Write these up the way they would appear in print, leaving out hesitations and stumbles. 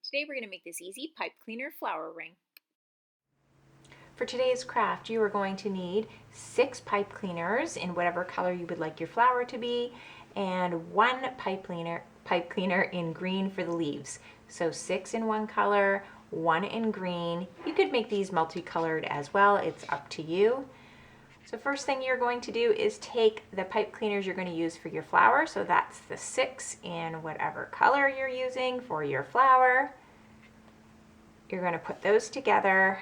Today we're going to make this easy pipe cleaner flower ring. For today's craft, you are going to need 6 pipe cleaners in whatever color you would like your flower to be, and 1 pipe cleaner in green for the leaves. So 6 in one color, 1 in green. You could make these multicolored as well, it's up to you. So first thing you're going to do is take the pipe cleaners you're going to use for your flower. So that's the 6 in whatever color you're using for your flower. You're going to put those together.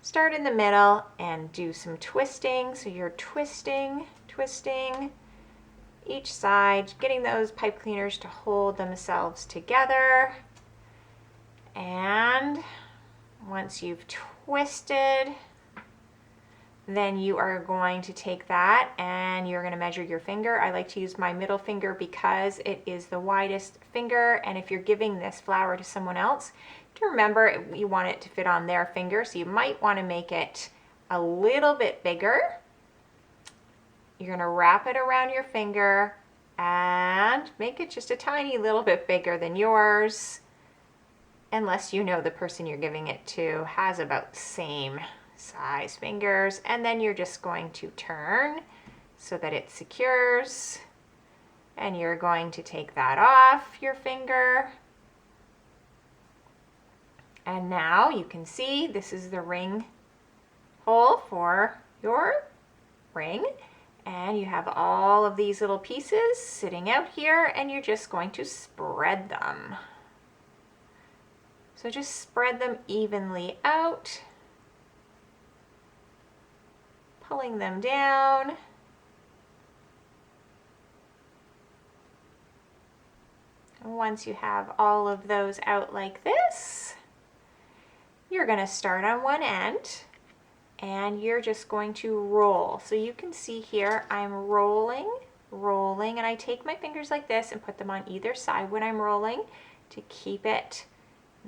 Start in the middle and do some twisting. So you're twisting each side, getting those pipe cleaners to hold themselves together. And once you've twisted, then you are going to take that and you're going to measure your finger. I like to use my middle finger because it is the widest finger, and if you're giving this flower to someone else, to remember you want it to fit on their finger, so you might want to make it a little bit bigger. You're going to wrap it around your finger and make it just a tiny little bit bigger than yours, unless you know the person you're giving it to has about the same size fingers. And then you're just going to turn so that it secures, and you're going to take that off your finger. And now you can see this is the ring hole for your ring, and you have all of these little pieces sitting out here, and you're just going to spread them. So just spread them evenly out, pulling them down. And once you have all of those out like this, you're going to start on one end and you're just going to roll. So you can see here I'm rolling, and I take my fingers like this and put them on either side when I'm rolling to keep it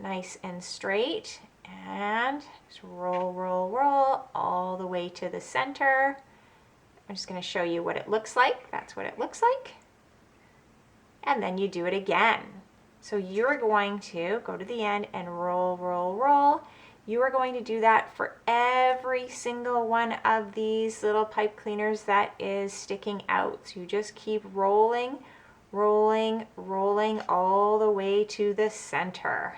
nice and straight. And just roll, roll, roll all the way to the center. I'm just going to show you what it looks like. That's what it looks like. And then you do it again. So you're going to go to the end and roll, roll, roll. You are going to do that for every single one of these little pipe cleaners that is sticking out. So you just keep rolling, rolling, rolling all the way to the center.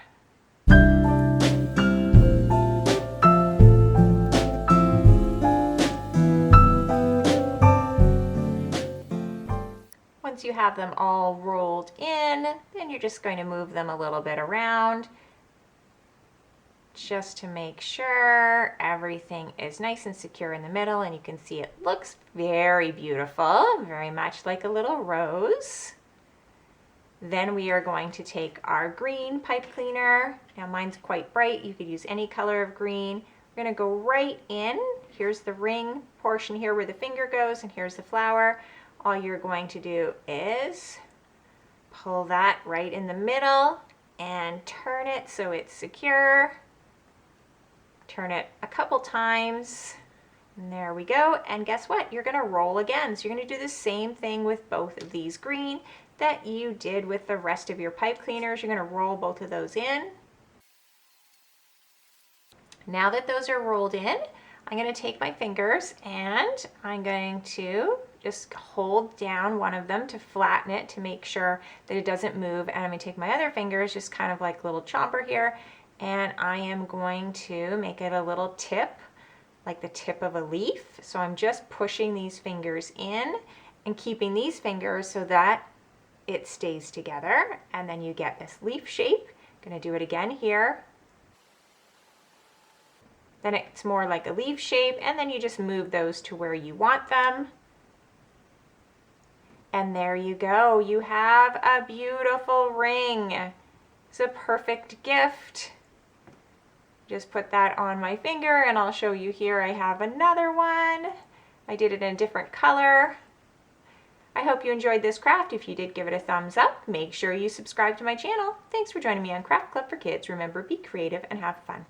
Once you have them all rolled in, then you're just going to move them a little bit around just to make sure everything is nice and secure in the middle, and you can see it looks very beautiful, very much like a little rose. Then we are going to take our green pipe cleaner. Now mine's quite bright, you could use any color of green. We're going to go right in. Here's the ring portion here where the finger goes, and here's the flower. All you're going to do is pull that right in the middle and turn it so it's secure. Turn it a couple times, and there we go. And guess what? You're going to roll again. So you're going to do the same thing with both of these green that you did with the rest of your pipe cleaners. You're going to roll both of those in. Now that those are rolled in, I'm going to take my fingers and I'm going to just hold down one of them to flatten it to make sure that it doesn't move. And I'm going to take my other fingers, just kind of like a little chomper here, and I am going to make it a little tip, like the tip of a leaf. So I'm just pushing these fingers in and keeping these fingers so that it stays together, and then you get this leaf shape. I'm going to do it again here. Then it's more like a leaf shape, and then you just move those to where you want them. And there you go. You have a beautiful ring. It's a perfect gift. Just put that on my finger, and I'll show you here I have another one. I did it in a different color. I hope you enjoyed this craft. If you did, give it a thumbs up. Make sure you subscribe to my channel. Thanks for joining me on Craft Club for Kids. Remember, be creative and have fun.